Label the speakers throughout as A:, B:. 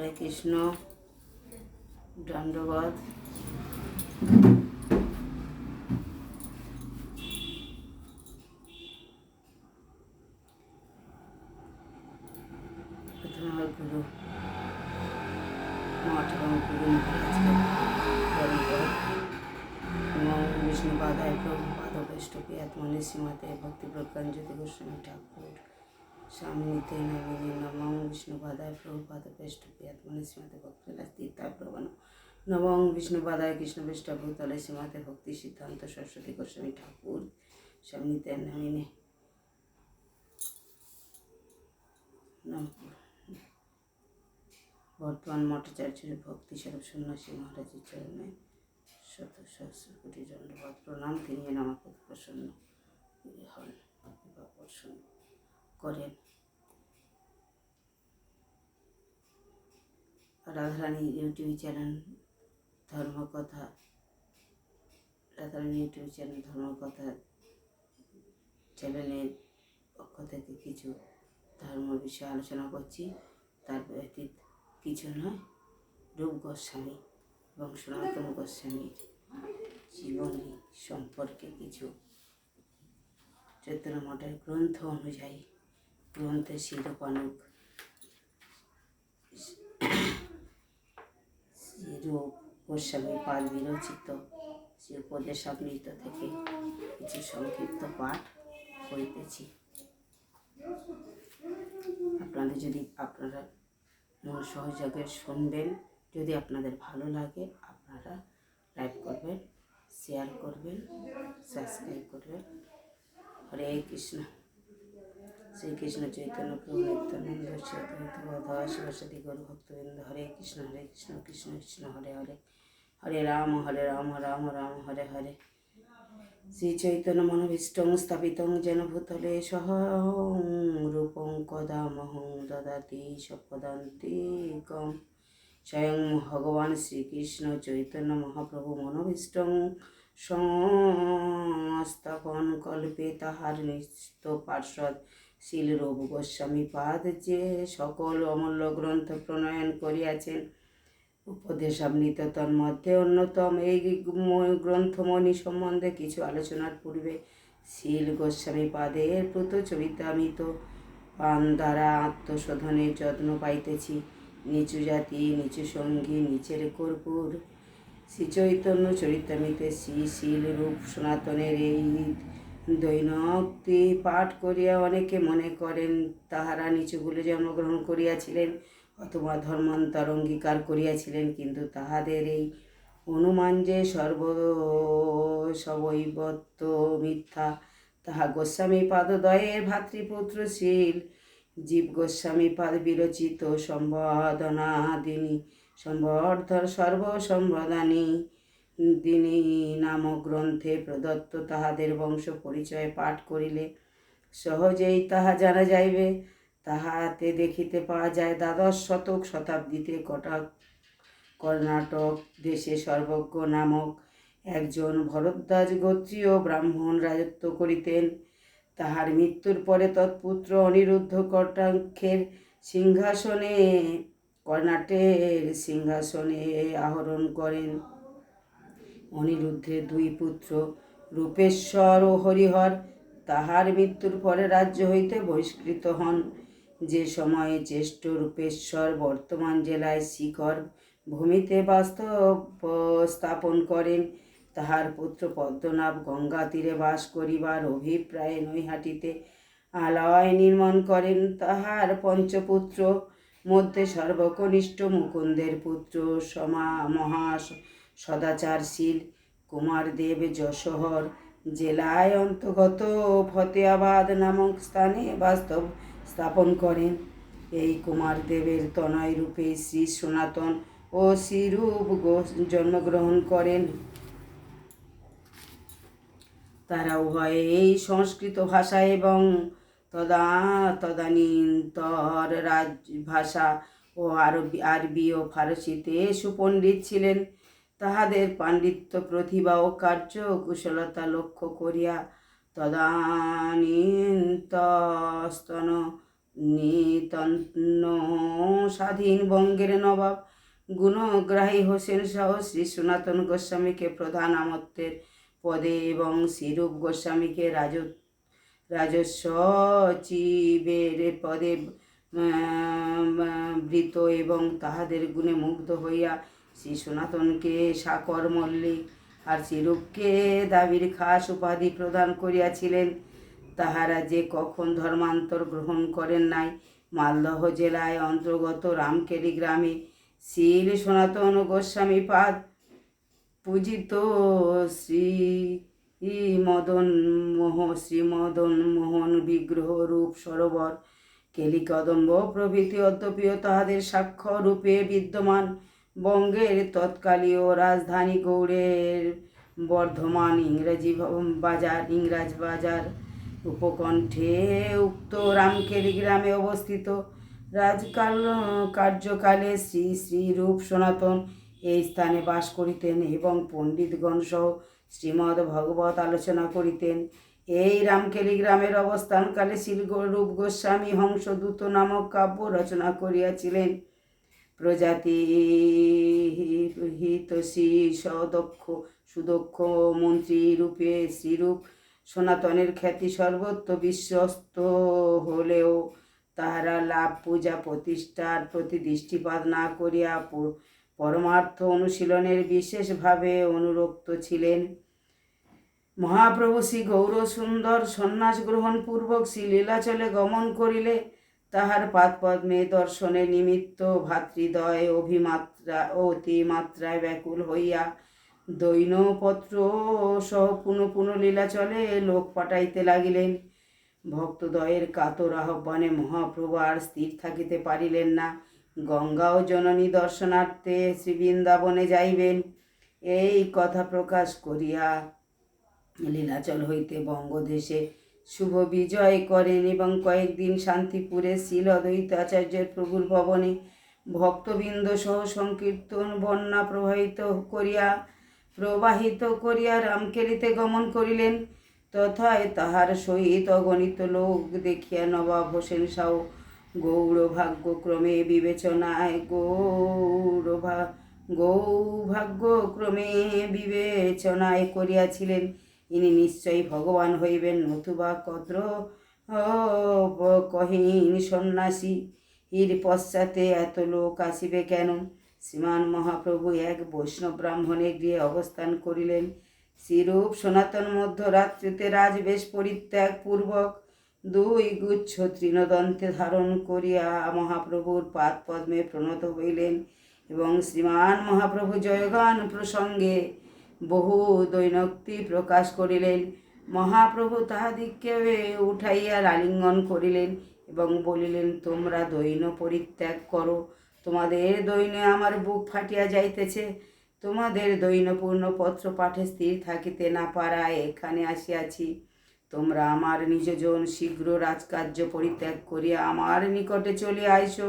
A: হরে কৃষ্ণ। দণ্ডবত। প্রথমে আমার গুরু মঠ এবং গুরু মহারাজকে দণ্ডবত। এবং বিষ্ণুপাদায় প্রভুপাদ বৈষ্ণবী আত্মনে শ্রীমতে ভক্তি প্রজ্ঞানজ্যোতি গোস্বামী ঠাকুর সামনিতে নমিনী নমঃ বিষ্ণুপাদায় প্রভুপাদ বৈষ্ণবী আত্মনে শ্রীমতে ভক্তিলাস তীর্থায় প্রবণ নমঃ বিষ্ণুপাদায় কৃষ্ণবিষ্ট ভূতলে শ্রীমতে ভক্তি সিদ্ধান্ত সরস্বতী গোস্বামী ঠাকুর সামনিতে নমিনী বর্তমান মঠাচার্যের ভক্তি স্বরূপ সন্ন্যাসী মহারাজের চরণে শত সহস্র কোটি দণ্ডবত প্রণাম। তিনি যেন আমার প্রতি প্রসন্ন হন বা প্রসন্ন করেন। Radharani YouTube channel Dharmakatha, Radharani YouTube channel Dharmakatha চ্যানেলের পক্ষ থেকে কিছু ধর্ম বিষয়ে আলোচনা করছি। তার ব্যতীত কিছু নয়। রূপ গোস্বামী এবং সনাতন গোস্বামীর জীবনী সম্পর্কে কিছু চৈতন্য মঠের গ্রন্থ অনুযায়ী গ্রন্থের শিরোপানুক রূপ গোস্বামী পাদ বিরচিত শ্রী উপদেশামৃত থেকে কিছু সংক্ষিপ্ত পাঠ করিতেছি। আপনারা মন সহযোগে শুনবেন। যদি আপনাদের ভালো লাগে আপনারা লাইক করবেন, শেয়ার করবেন, সাবস্ক্রাইব করবেন। হরে কৃষ্ণ। শ্রীকৃষ্ণ চৈতন্য প্রভু নিত্যানন্দ শ্রী অদ্বৈত গদাধর সরস্বতী গৌর ভক্তবৃন্দ। হরে কৃষ্ণ কৃষ্ণ কৃষ্ণ হরে হরে, হরে রাম রাম রাম হরে হরে। শ্রী চৈতন্য মনোভীষ্টং স্থাপিতং যেন ভূতলে সহং রূপং কদামহং দদাতি সপদান্তিকম। স্বয়ং ভগবান শ্রীকৃষ্ণ চৈতন্য মহাপ্রভু মনোভীষ্টং সংস্থাপন কল্পে তাহার নিশ্চিত পার্ষদ শিল রূপ গোস্বামী পাদ যে সকল অমূল্য গ্রন্থ প্রণয়ন করিয়াছেন। উপদেশামৃত তন্মধ্যে অন্যতম। এই গ্রন্থমণি সম্বন্ধে কিছু আলোচনার পূর্বে শিল গোস্বামী পাদের প্রত চরিতামিত পান দ্বারা আত্মশোধনের যত্ন পাইতেছি। নিচু জাতি, নিচু সঙ্গী, নিচের কর্পূর। শ্রীচৈতন্য চরিতামৃতে শ্রী শিল রূপ সনাতনের এই দৈনোক্তি পাঠ করিয়া অনেকে মনে করেন তাহারা নিচুগুলো জন্মগ্রহণ করিয়াছিলেন অথবা ধর্মান্তর অঙ্গীকার করিয়াছিলেন, কিন্তু তাহাদের এই অনুমান যে সবৈবত্য মিথ্যা। তাহা গোস্বামী পাদদ্বয়ের ভাতৃপুত্র শীল জীব গোস্বামী পাদ বিরচিত সম্বর্ধনাদিনী দিনী নামক গ্রন্থে প্রদত্ত তাহাদের বংশ পরিচয় পাঠ করিলে সহজেই তাহা জানা যাইবে। তাহাতে দেখিতে পাওয়া যায় দ্বাদশ শতাব্দীতে কর্ণাটক দেশে সর্বজ্ঞ নামক একজন ভরদ্বাজ গোত্রীয় ব্রাহ্মণ রাজত্ব করিতেন। তাহার মৃত্যুর পরে তৎপুত্র অনিরুদ্ধ কর্ণাটের সিংহাসনে আরোহণ করেন। অনিরুদ্ধের দুই পুত্র রূপেশ্বর ও হরিহর তাহার মৃত্যুর পরে রাজ্য হইতে বহিষ্কৃত হন। যে সময়ে জ্যেষ্ঠ রূপেশ্বর বর্তমান জেলায় শিখর ভূমিতে স্থাপন করেন, তাহার পুত্র পদ্মনাভ গঙ্গা তীরে বাস করিবার অভিপ্রায়ে নৈহাটিতে আলয় নির্মাণ করেন। তাহার পঞ্চপুত্র মধ্যে সর্বকনিষ্ঠ মুকুন্দের পুত্র সদাচারশীল কুমারদেব যশোহর জেলায় অন্তর্গত ফতেয়াবাদ নামক স্থানে স্থাপন করেন। এই কুমারদেবের তনয় রূপে শ্রী সনাতন ও শ্রীরূপ জন্মগ্রহণ করেন। তারা উভয়ে এই সংস্কৃত ভাষা এবং তদানীন্তর রাজভাষা ও আরবি ও ফারসিতে সুপণ্ডিত ছিলেন। তাহাদের পাণ্ডিত্য, প্রতিভা ও কার্য কুশলতা লক্ষ্য করিয়া তদানীন্তন নিতন্ন স্বাধীন বঙ্গের নবাব গুণগ্রাহী হোসেন শাহ শ্রী সনাতন গোস্বামীকে প্রধান আমত্তের পদে এবং শ্রীরূপ গোস্বামীকে রাজস্ব সচিবের পদে বৃত এবং তাহাদের গুণে মুগ্ধ হইয়া শ্রী সনাতনকে সাকর মল্লিক আর শ্রীরূপকে দাবির খাস উপাধি প্রদান করিয়াছিলেন। তাহারা যে কখন ধর্মান্তর গ্রহণ করেন নাই, মালদহ জেলায় অন্তর্গত রামকেলি গ্রামে শ্রী সনাতন গোস্বামী পাদ পূজিত শ্রীমদন মোহন বিগ্রহ রূপ সরোবর কেলিকদম্ব প্রভৃতি অদ্যপিও তাহাদের সাক্ষ্য রূপে বিদ্যমান। বঙ্গের তৎকালীয় রাজধানী গৌড়ের বর্ধমান ইংরাজ বাজার উপকণ্ঠে উক্ত রামকেলি গ্রামে অবস্থিত। কার্যকালে শ্রী শ্রী রূপ সনাতন এই স্থানে বাস করিতেন এবং পণ্ডিতগণ সহ শ্রীমদ্ ভগবত আলোচনা করিতেন। এই রামকেলি গ্রামের অবস্থানকালে রূপ গোস্বামী হংসদূত নামক কাব্য রচনা করিয়াছিলেন। প্রজাতি হিতৈষী সুদক্ষ মন্ত্রী রূপে শ্রীরূপ সনাতনের খ্যাতি সর্বত্র বিশ্বস্ত হলেও তাহারা লাভ পূজা প্রতিষ্ঠার প্রতি দৃষ্টিপাত না করিয়া পরমার্থ অনুশীলনের বিশেষভাবে অনুরক্ত ছিলেন। মহাপ্রভু শ্রী গৌরসুন্দর সন্ন্যাস গ্রহণ পূর্বক শ্রী লীলাচলে গমন করিলে তাহার পাদপদ্মে দর্শনের নিমিত্ত ভাতৃদ্বয় অতিমাত্রায় ব্যাকুল হইয়া দৈনপত্র সহ পুনঃ লীলাচলে লোক পাঠাইতে লাগিলেন। ভক্তদ্বয়ের কাতর আহ্বানে মহাপ্রভু আর স্থির থাকিতে পারিলেন না। গঙ্গা ও জননী দর্শনার্থে শ্রী বৃন্দাবনে যাইবেন এই কথা প্রকাশ করিয়া লীলাচল হইতে বঙ্গদেশে শুভ বিজয় করেন এবং কয়েকদিন শান্তিপুরে শ্রীল অদ্বৈতাচার্যের প্রভুর ভবনে ভক্তবৃন্দ সহ সংকীর্তন বন্যা প্রবাহিত করিয়া রামকেলিতে গমন করিলেন। তথায় তাহার সহিত অগণিত লোক দেখিয়া নবাব হোসেন শাহ গৌরভাগ্যক্রমে বিবেচনায় করিয়াছিলেন ইনি নিশ্চয়ই ভগবান হইবেন, নতুবা কদ্র কহীন সন্ন্যাসী এর পশ্চাতে এত লোক আসিবে কেন? শ্রীমান মহাপ্রভু এক বৈষ্ণব ব্রাহ্মণের গৃহে অবস্থান করিলেন। শ্রীরূপ সনাতন মধ্যরাত্রিতে রাজবেশ পরিত্যাগ পূর্বক 2 গুচ্ছ তৃণদন্তে ধারণ করিয়া মহাপ্রভুর পাদপদ্মে প্রণত হইলেন এবং শ্রীমান মহাপ্রভু জয়গান প্রসঙ্গে বহু দৈনোক্তি প্রকাশ করিলেন। মহাপ্রভু তাহাদিগকে উঠাইয়া আলিঙ্গন করিলেন এবং বলিলেন, তোমরা দৈন পরিত্যাগ করো। তোমাদের দৈনে আমার বুক ফাটিয়া যাইতেছে। তোমাদের দৈনপূর্ণ পত্র পাঠে স্থির থাকিতে না পারায় এখানে আসিয়াছি। তোমরা আমার নিজজন, শীঘ্র রাজকার্য পরিত্যাগ করিয়া আমার নিকটে চলিয়া আইসো।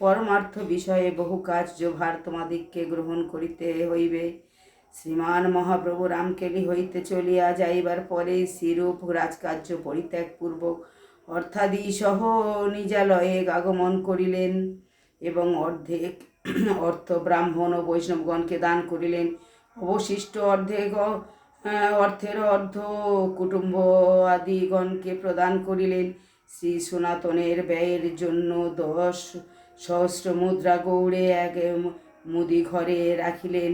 A: পরমার্থ বিষয়ে বহু কার্যভার তোমাদিগকে গ্রহণ করিতে হইবে। শ্রীমান মহাপ্রভু রামকেলি হইতে চলিয়া যাইবার পরে শ্রীরূপ রাজকার্য পরিত্যাগ পূর্বক অর্থাদি সহ নিজালয়ে আগমন করিলেন এবং অর্থ ব্রাহ্মণ ও বৈষ্ণবগণকে দান করিলেন। অবশিষ্ট অর্থের অর্ধ কুটুম্ব আদিগণকে প্রদান করিলেন। শ্রী সনাতনের ব্যয়ের জন্য 10 সহস্র মুদ্রা গৌড়ে এক মুদি ঘরে রাখিলেন।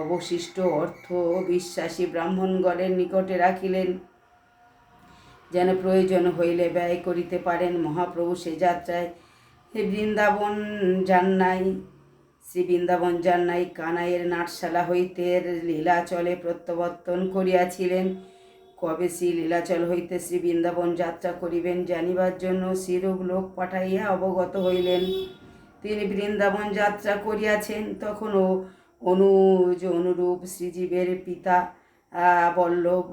A: অবশিষ্ট অর্থ বিশ্বাসী ব্রাহ্মণগণের নিকটে রাখিলেন, যেন প্রয়োজন হইলে ব্যয় করিতে পারেন। মহাপ্রভু সে যাত্রায় শ্রী বৃন্দাবন যান নাই, কানাইয়ের নাটশালা হইতে লীলাচলে প্রত্যাবর্তন করিয়াছিলেন। কবে শ্রী লীলাচল হইতে শ্রী বৃন্দাবন যাত্রা করিবেন জানিবার জন্য শ্রীরূপ লোক পাঠাইয়া অবগত হইলেন। তিনি বৃন্দাবন যাত্রা করিয়াছেন। তখনও অনুরূপ শ্রীজীবের পিতা বল্লভ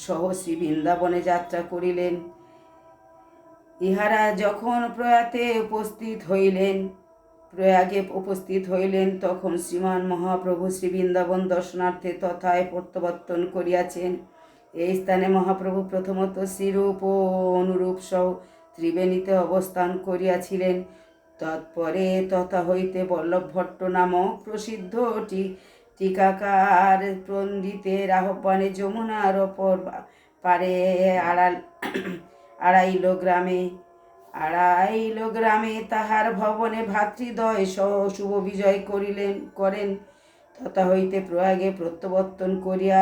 A: সহ শ্রী বৃন্দাবনে যাত্রা করিলেন। ইহারা যখন প্রয়াগে উপস্থিত হইলেন তখন শ্রীমান মহাপ্রভু শ্রী বৃন্দাবন দর্শনার্থে তথায় প্রত্যাবর্তন করিয়াছেন। এই স্থানে মহাপ্রভু প্রথমত শ্রীরূপ ও অনুরূপ সহ ত্রিবেণীতে অবস্থান করিয়াছিলেন। তৎপরে তথা হইতে বল্লভ ভট্ট নামক প্রসিদ্ধ টিকাকার পণ্ডিতের আহ্বানে যমুনার অপর পারে আড়াইলো গ্রামে তাহার ভবনে ভাতৃদ্বয় সহ শুভ বিজয় করেন। তথা হইতে প্রয়াগে প্রত্যাবর্তন করিয়া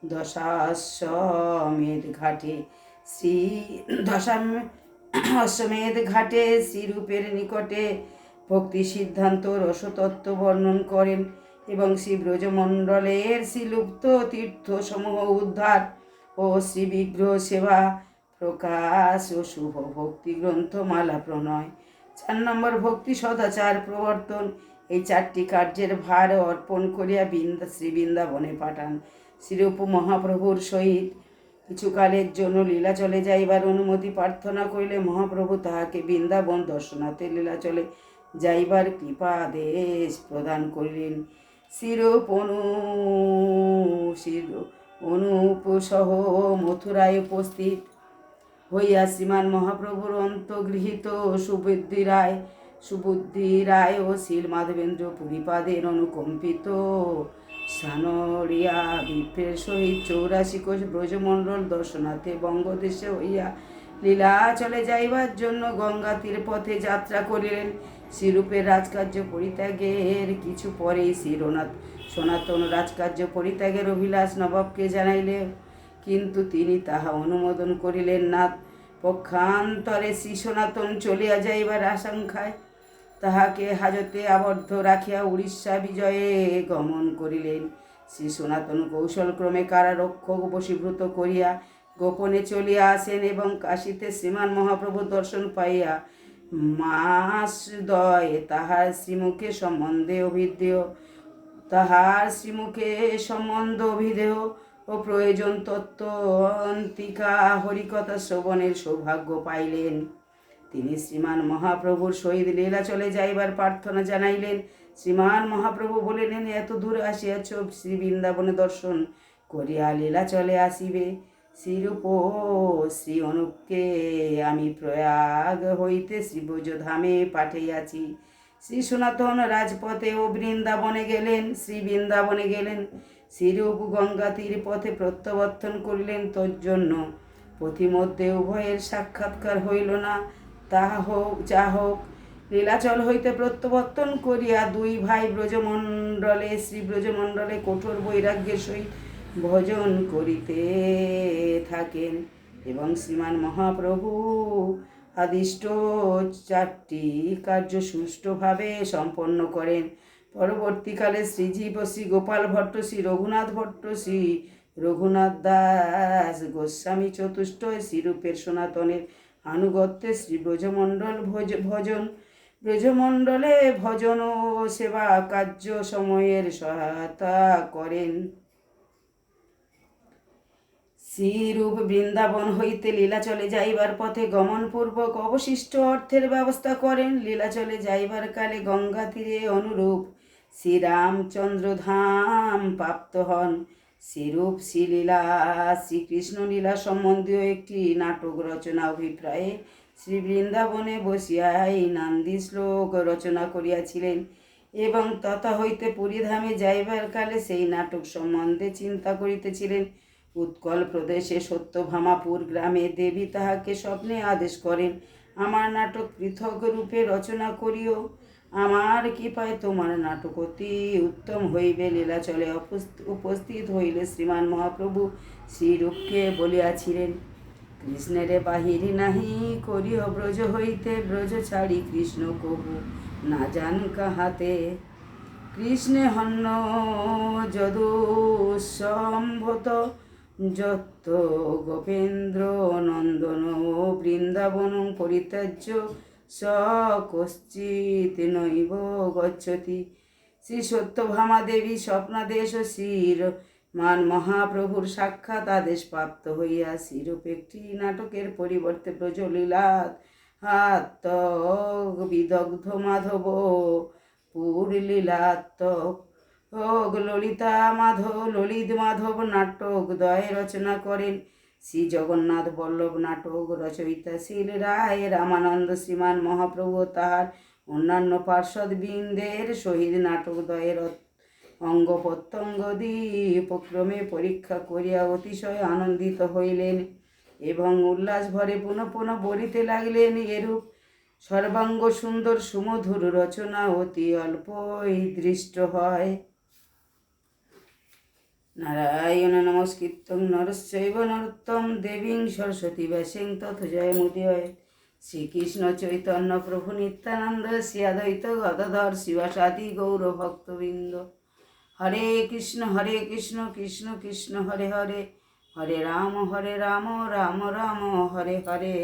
A: দশাশ্বমেধ ঘাটে শ্রীরূপের নিকটে ভক্তি সিদ্ধান্ত রসতত্ত্ব বর্ণন করেন এবং শ্রী ব্রজমণ্ডলের শ্রীলুপ্ত তীর্থ সমূহ উদ্ধার ও শ্রী বিগ্রহ সেবা প্রকাশ ও শুভ ভক্তি গ্রন্থমালা প্রণয়। 4 নম্বর ভক্তি সদাচার প্রবর্তন। এই 4টি কার্যের ভার অর্পণ করিয়া শ্রী বৃন্দাবনে পাঠান। শ্রীরূপ মহাপ্রভুর সহিত কিছুকালের জন্য লীলাচলে যাইবার অনুমতি প্রার্থনা করিলে মহাপ্রভু তাহাকে বৃন্দাবন দর্শনার্থে লীলাচলে যাইবার কৃপাদেশ প্রদান করিলেন। শ্রীরূপ অনুপ সহ মথুরায় উপস্থিত হইয়া শ্রীমান মহাপ্রভুর অন্তর্গৃহীত সুবুদ্ধি রায় ও শ্রীল মাধবেন্দ্র পুরীপাদের অনুকম্পিত সানরিয়া বিপ্রের সহিত 84 কোশ ব্রজমণ্ডল দর্শনার্থে বঙ্গদেশে হইয়া লীলাচলে যাইবার জন্য গঙ্গা তীর পথে যাত্রা করিলেন। শ্রীরূপের রাজকার্য পরিত্যাগের কিছু পরেই সনাতন রাজকার্য পরিত্যাগের অভিলাষ নবাবকে জানাইলে, কিন্তু তিনি তাহা অনুমোদন করিলেন না। পক্ষান্তরে শ্রী সনাতন চলিয়া যাইবার আশঙ্কায় তাহাকে হাজতে আবদ্ধ রাখিয়া উড়িষ্যা বিজয়ে গমন করিলেন। শ্রী সনাতন কৌশলক্রমে কারারক্ষক বশীভূত করিয়া গোপনে চলিয়া আসেন এবং কাশীতে শ্রীমান মহাপ্রভু দর্শন পাইয়া মাসদ্বয় তাহার শ্রীমুখে সম্বন্ধ অভিধেয় ও প্রয়োজন তত্ত্ব অন্তিকা হরিকথা শ্রবণের সৌভাগ্য পাইলেন। তিনি শ্রীমান মহাপ্রভুর সহিত লীলাচলে যাইবার প্রার্থনা জানাইলেন। শ্রীমান মহাপ্রভু বলিলেন, এত দূর আসিয়াছ, শ্রী বৃন্দাবনে দর্শন করিয়া লীলাচলে আসিবে। শ্রীরূপ শ্রী অনুপকে আমি প্রয়াগ হইতে শ্রীব্রজধামে পাঠাইয়াছি। শ্রী সনাতন রাজপথে ও শ্রী বৃন্দাবনে গেলেন। শ্রীরূপ গঙ্গা তীর পথে প্রত্যাবর্তন করিলেন। তজ্জন্য পথিমধ্যে উভয়ের সাক্ষাৎকার হইল না। তাহা হোক, যা হোক, লীলাচল হইতে প্রত্যাবর্তন করিয়া 2 ভাই শ্রী ব্রজমণ্ডলে কঠোর বৈরাগ্যের সহিত ভজন করিতে থাকেন এবং শ্রীমান মহাপ্রভু আদিষ্ট 4টি কার্য সুষ্ঠুভাবে সম্পন্ন করেন। পরবর্তীকালে শ্রীজীব, শ্রী গোপাল ভট্ট, শ্রী রঘুনাথ ভট্ট, শ্রী রঘুনাথ দাস গোস্বামী চতুষ্টয় শ্রীরূপের সনাতনের আনুগত্যে শ্রী ব্রজমণ্ডলে ভজন ও সেবা কার্য সময়ের সহায়তা করেন। শ্রীরূপ বৃন্দাবন হইতে লীলাচলে যাইবার পথে গমনপূর্বক অবশিষ্ট অর্থের ব্যবস্থা করেন। লীলাচলে যাইবার কালে গঙ্গা তীরে অনুরূপ শ্রীরামচন্দ্র ধাম প্রাপ্ত হন। শ্রীরূপ শ্রীকৃষ্ণ লীলা সম্বন্ধীয় একটি নাটক রচনা অভিপ্রায়ে শ্রী বৃন্দাবনে বসিয়া এই নান্দি শ্লোক রচনা করিয়াছিলেন এবং তথা হইতে পুরীধামে যাইবার কালে সেই নাটক সম্বন্ধে চিন্তা করিতেছিলেন। উৎকল প্রদেশে সত্যভামাপুর গ্রামে দেবী তাহাকে স্বপ্নে আদেশ করেন, আমার নাটক পৃথক রূপে রচনা করিও। আমার কৃপায় তোমার নাটক অতি উত্তম হইবে। লীলাচলে উপস্থিত হইলে শ্রীমান মহাপ্রভু শ্রীরূপকে বলিয়াছিলেন, কৃষ্ণের বাহিরি নাহি করিও ব্রজ হইতে, ব্রজ ছাড়ি কৃষ্ণ কবু না জান কাহাতে। কৃষ্ণে হন্য যদু সম্ভত যত গোপেন্দ্র নন্দন বৃন্দাবন পরিত্যাজ্য স কশ্চিৎ নৈব গচ্ছতি। শ্রী সত্যভামা দেবী স্বপ্নাদেশ ও শ্রীমান মহাপ্রভুর সাক্ষাৎ আদেশ প্রাপ্ত হইয়া শ্রীরূপ একটি নাটকের পরিবর্তে ব্রজলীলাত বিদগ্ধ মাধব পুরলীলাত্মক ললিত মাধব নাটক দ্বয় রচনা করেন। শ্রী জগন্নাথ বল্লভ নাটক রচয়িতা শ্রীল রায় রামানন্দ শ্রীমান মহাপ্রভু তাহার অন্যান্য পার্শ্বদবৃন্দের সহিত নাটকদ্বয়ের অঙ্গ প্রত্যঙ্গদি উপক্রমে পরীক্ষা করিয়া অতিশয় আনন্দিত হইলেন এবং উল্লাস ভরে পুনঃ পুনঃ বলিতে লাগলেন। এরূপ সর্বাঙ্গ সুন্দর সুমধুর রচনা অতি অল্পই দৃষ্ট হয়। নারায়ণ নমস্কৃত্যং নরশ্চৈব নরোত্তম দেবীং সরস্বতী ব্যাসেং তথা জয়মুদীয়তে। শ্রীকৃষ্ণ চৈতন্য প্রভু নিত্যানন্দ শ্রী অদ্বৈত গদাধর শিবাসাদি গৌর ভক্তবৃন্দ। হরে কৃষ্ণ কৃষ্ণ কৃষ্ণ হরে হরে, হরে রাম রাম রাম হরে হরে।